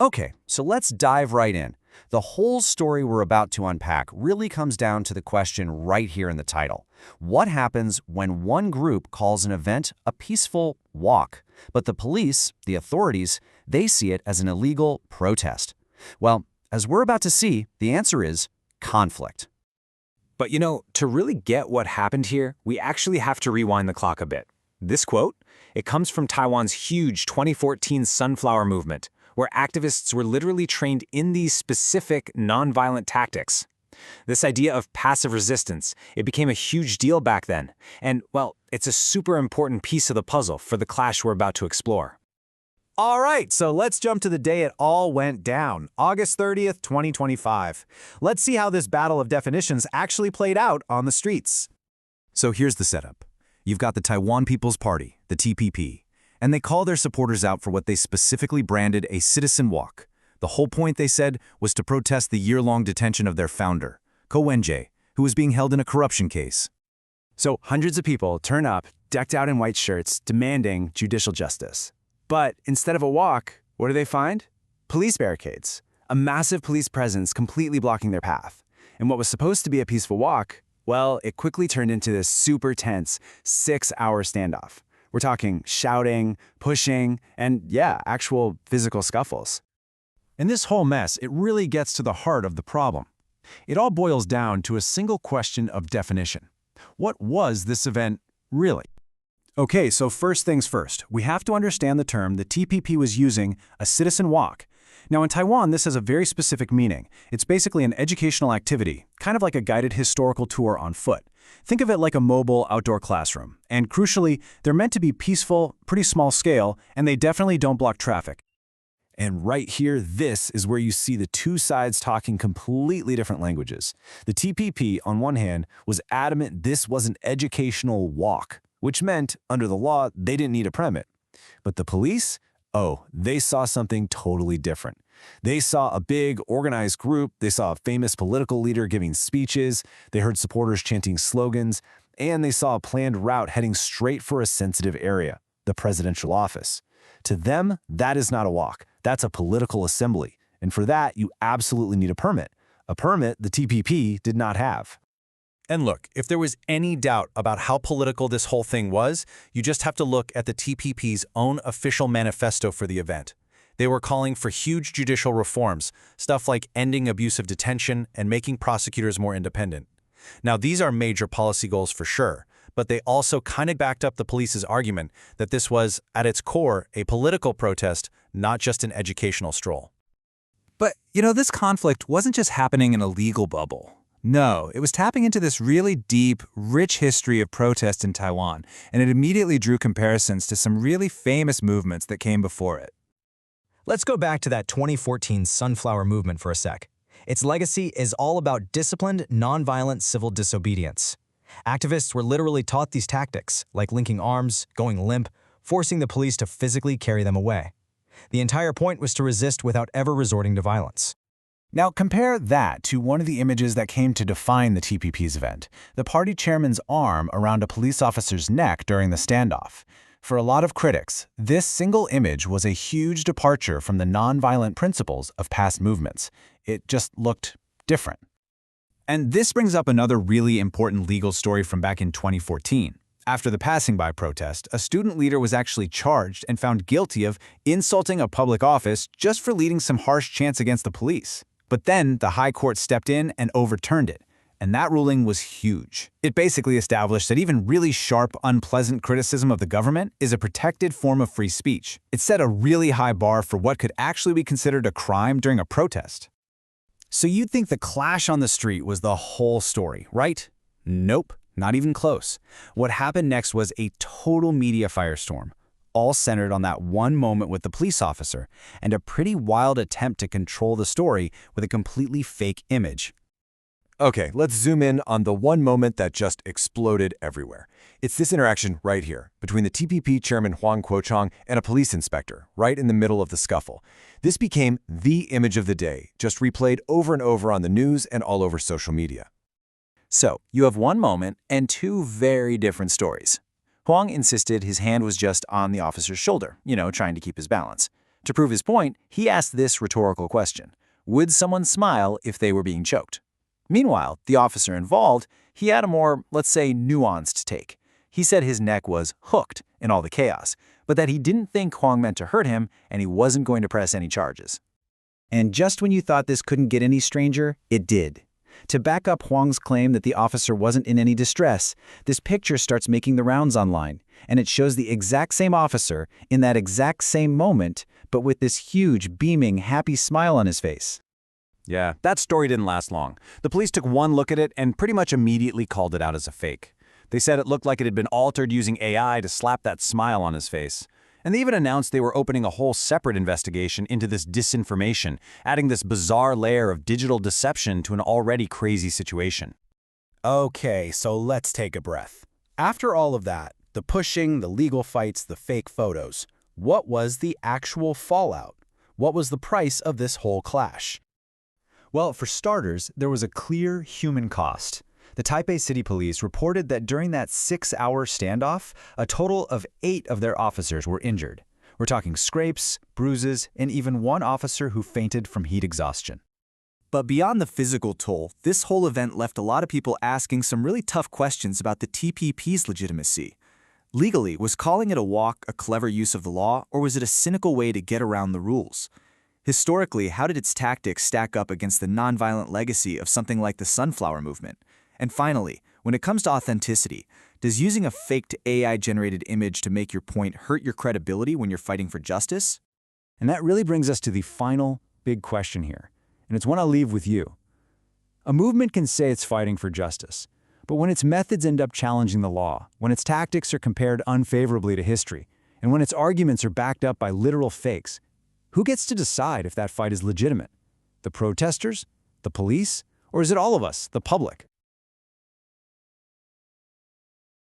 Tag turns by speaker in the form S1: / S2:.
S1: Okay, so let's dive right in. The whole story we're about to unpack really comes down to the question right here in the title. What happens when one group calls an event a peaceful walk, but the police, the authorities, they see it as an illegal protest? Well, as we're about to see, the answer is conflict.
S2: But to really get what happened here, we actually have to rewind the clock a bit. This quote, it comes from Taiwan's huge 2014 Sunflower Movement, where activists were literally trained in these specific nonviolent tactics. This idea of passive resistance, it became a huge deal back then. And, well, it's a super important piece of the puzzle for the clash we're about to explore.
S3: All right, so let's jump to the day it all went down, August 30th, 2025. Let's see how this battle of definitions actually played out on the streets.
S1: So here's the setup. You've got the Taiwan People's Party, the TPP, and they call their supporters out for what they specifically branded a citizen walk. The whole point, they said, was to protest the year-long detention of their founder, Wen-je, who was being held in a corruption case.
S3: So hundreds of people turn up, decked out in white shirts, demanding judicial justice. But instead of a walk, what do they find? Police barricades, a massive police presence completely blocking their path. And what was supposed to be a peaceful walk, well, it quickly turned into this super tense 6-hour standoff. We're talking shouting, pushing, and yeah, actual physical scuffles.
S4: In this whole mess, it really gets to the heart of the problem. It all boils down to a single question of definition. What was this event really? Okay, so first things first, we have to understand the term the TPP was using, a citizen walk. Now in Taiwan, this has a very specific meaning. It's basically an educational activity, kind of like a guided historical tour on foot. Think of it like a mobile outdoor classroom. And crucially, they're meant to be peaceful, pretty small scale, and they definitely don't block traffic.
S1: And right here, this is where you see the two sides talking completely different languages. The TPP, on one hand, was adamant this was an educational walk, which meant, under the law, they didn't need a permit. But the police? Oh, they saw something totally different. They saw a big, organized group, they saw a famous political leader giving speeches, they heard supporters chanting slogans, and they saw a planned route heading straight for a sensitive area, the presidential office. To them, that is not a walk. That's a political assembly. And for that, you absolutely need a permit. A permit the TPP did not have.
S4: And look, if there was any doubt about how political this whole thing was, you just have to look at the TPP's own official manifesto for the event. They were calling for huge judicial reforms, stuff like ending abusive detention and making prosecutors more independent. Now, these are major policy goals for sure, but they also kind of backed up the police's argument that this was, at its core, a political protest, not just an educational stroll.
S5: But, this conflict wasn't just happening in a legal bubble. No, it was tapping into this really deep, rich history of protest in Taiwan, and it immediately drew comparisons to some really famous movements that came before it.
S6: Let's go back to that 2014 Sunflower Movement for a sec. Its legacy is all about disciplined, nonviolent civil disobedience. Activists were literally taught these tactics, like linking arms, going limp, forcing the police to physically carry them away. The entire point was to resist without ever resorting to violence.
S3: Now compare that to one of the images that came to define the TPP's event, the party chairman's arm around a police officer's neck during the standoff. For a lot of critics, this single image was a huge departure from the nonviolent principles of past movements. It just looked different.
S5: And this brings up another really important legal story from back in 2014. After the passing by protest, a student leader was actually charged and found guilty of insulting a public office just for leading some harsh chants against the police. But then the High Court stepped in and overturned it, and that ruling was huge. It basically established that even really sharp, unpleasant criticism of the government is a protected form of free speech. It set a really high bar for what could actually be considered a crime during a protest.
S3: So you'd think the clash on the street was the whole story, right? Nope, not even close. What happened next was a total media firestorm, all centered on that one moment with the police officer, and a pretty wild attempt to control the story with a completely fake image.
S7: Okay, let's zoom in on the one moment that just exploded everywhere. It's this interaction right here between the TPP chairman Huang Kuo-chang and a police inspector, right in the middle of the scuffle. This became the image of the day, just replayed over and over on the news and all over social media.
S5: So, you have one moment and two very different stories. Huang insisted his hand was just on the officer's shoulder, trying to keep his balance.
S2: To prove his point, he asked this rhetorical question: would someone smile if they were being choked? Meanwhile, the officer involved, he had a more, let's say, nuanced take. He said his neck was hooked in all the chaos, but that he didn't think Huang meant to hurt him and he wasn't going to press any charges.
S5: And just when you thought this couldn't get any stranger, it did. To back up Huang's claim that the officer wasn't in any distress, this picture starts making the rounds online, and it shows the exact same officer in that exact same moment, but with this huge, beaming, happy smile on his face.
S2: Yeah, that story didn't last long. The police took one look at it and pretty much immediately called it out as a fake. They said it looked like it had been altered using AI to slap that smile on his face. And they even announced they were opening a whole separate investigation into this disinformation, adding this bizarre layer of digital deception to an already crazy situation.
S3: Okay, so let's take a breath. After all of that, the pushing, the legal fights, the fake photos, what was the actual fallout? What was the price of this whole clash?
S5: Well, for starters, there was a clear human cost. The Taipei City Police reported that during that 6-hour standoff, a total of 8 of their officers were injured. We're talking scrapes, bruises, and even one officer who fainted from heat exhaustion.
S3: But beyond the physical toll, this whole event left a lot of people asking some really tough questions about the TPP's legitimacy. Legally, was calling it a walk a clever use of the law, or was it a cynical way to get around the rules? Historically, how did its tactics stack up against the nonviolent legacy of something like the Sunflower Movement? And finally, when it comes to authenticity, does using a faked AI-generated image to make your point hurt your credibility when you're fighting for justice?
S2: And that really brings us to the final big question here, and it's one I'll leave with you. A movement can say it's fighting for justice, but when its methods end up challenging the law, when its tactics are compared unfavorably to history, and when its arguments are backed up by literal fakes, who gets to decide if that fight is legitimate? The protesters? The police? Or is it all of us, the public?